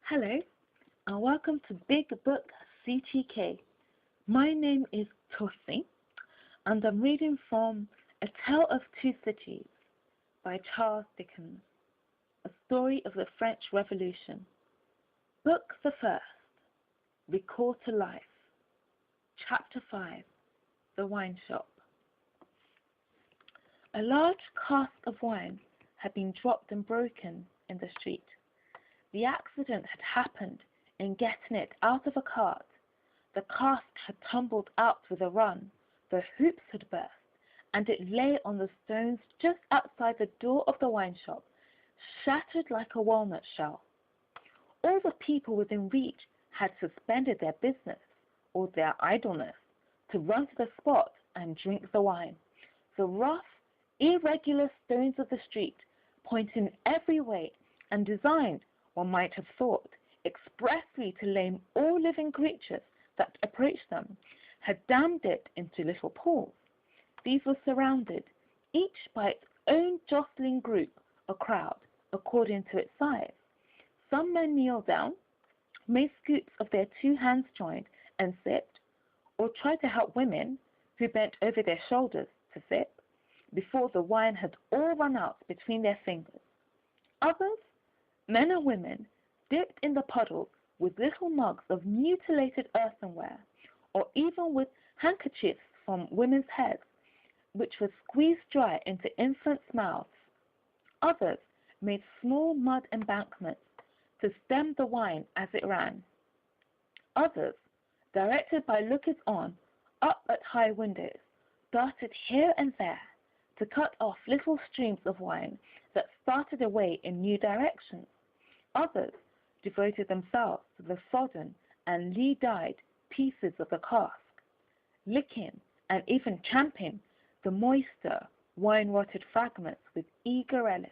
Hello, and welcome to Big Book CTK. My name is Tosi, and I'm reading from A Tale of Two Cities by Charles Dickens, a story of the French Revolution. Book the first, Recall to Life. Chapter 5, The Wine Shop. A large cask of wine had been dropped and broken in the street. The accident had happened in getting it out of a cart. The cask had tumbled out with a run, the hoops had burst, and it lay on the stones just outside the door of the wine shop, shattered like a walnut shell. All the people within reach had suspended their business or their idleness to run to the spot and drink the wine. The rough, irregular stones of the street, pointing every way and designed, one might have thought, expressly to lame all living creatures that approached them, had dammed it into little pools. These were surrounded, each by its own jostling group or crowd, according to its size. Some men kneeled down, made scoops of their two hands joined and sipped, or tried to help women who bent over their shoulders to sip, before the wine had all run out between their fingers. Others, men and women, dipped in the puddles with little mugs of mutilated earthenware, or even with handkerchiefs from women's heads, which were squeezed dry into infants' mouths. Others made small mud embankments to stem the wine as it ran. Others, directed by lookers-on up at high windows, darted here and there to cut off little streams of wine that started away in new directions. Others devoted themselves to the sodden and lee-dyed pieces of the cask, licking and even champing the moister, wine-rotted fragments with eager relish.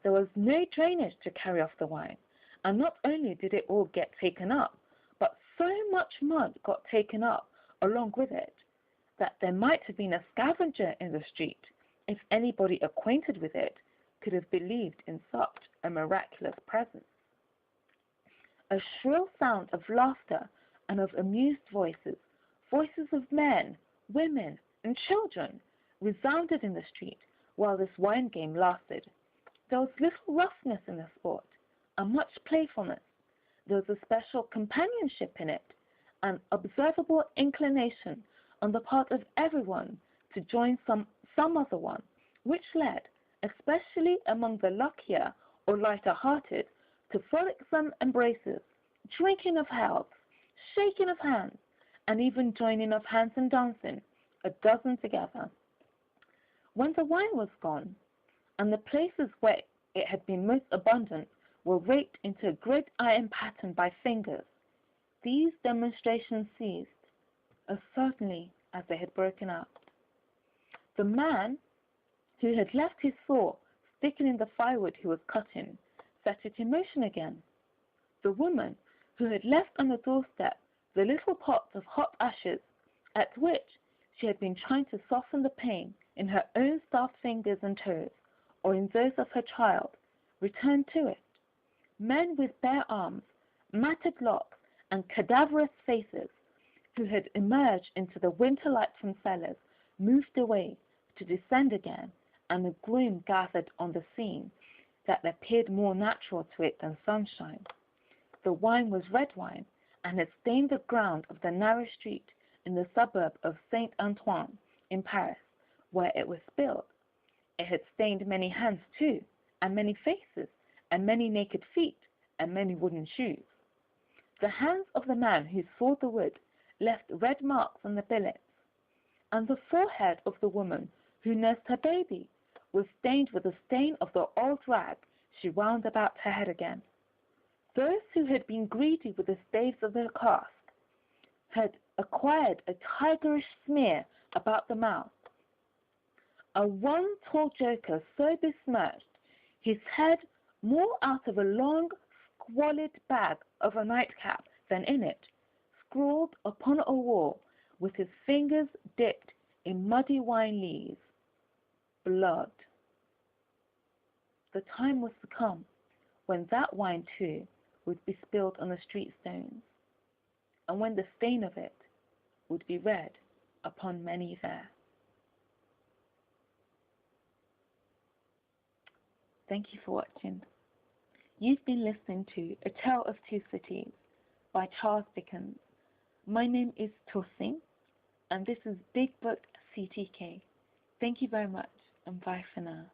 There was no drainage to carry off the wine, and not only did it all get taken up, but so much mud got taken up along with it that there might have been a scavenger in the street if anybody acquainted with it could have believed in such a miraculous presence. A shrill sound of laughter and of amused voices, voices of men, women, and children, resounded in the street while this wine game lasted. There was little roughness in the sport, and much playfulness. There was a special companionship in it, an observable inclination on the part of everyone to join some other one, which led, especially among the luckier or lighter-hearted, to frolicsome embraces, drinking of healths, shaking of hands, and even joining of hands in dancing, a dozen together. When the wine was gone, and the places where it had been most abundant were raked into a gridiron pattern by fingers, these demonstrations ceased, as certainly as they had broken out. The man who had left his saw sticking in the firewood he was cutting set it in motion again. The woman who had left on the doorstep the little pots of hot ashes at which she had been trying to soften the pain in her own starved fingers and toes, or in those of her child, returned to it. Men with bare arms, matted locks, and cadaverous faces, who had emerged into the winter light from cellars, moved away to descend again, and a gloom gathered on the scene that appeared more natural to it than sunshine. The wine was red wine, and had stained the ground of the narrow street in the suburb of Saint Antoine in Paris, where it was spilled. It had stained many hands too, and many faces, and many naked feet, and many wooden shoes. The hands of the man who sawed the wood left red marks on the billets, and the forehead of the woman who nursed her baby was stained with the stain of the old rag she wound about her head again. Those who had been greedy with the staves of the cask had acquired a tigerish smear about the mouth. One tall joker so besmirched, his head more out of a long, squalid bag of a nightcap than in it, scrawled upon a wall with his fingers dipped in muddy wine lees, blood. The time was to come when that wine too would be spilled on the street stones, and when the stain of it would be read upon many there. Thank you for watching. You've been listening to A Tale of Two Cities by Charles Dickens. My name is Tosin, and this is Big Book CTK. Thank you very much, and bye for now.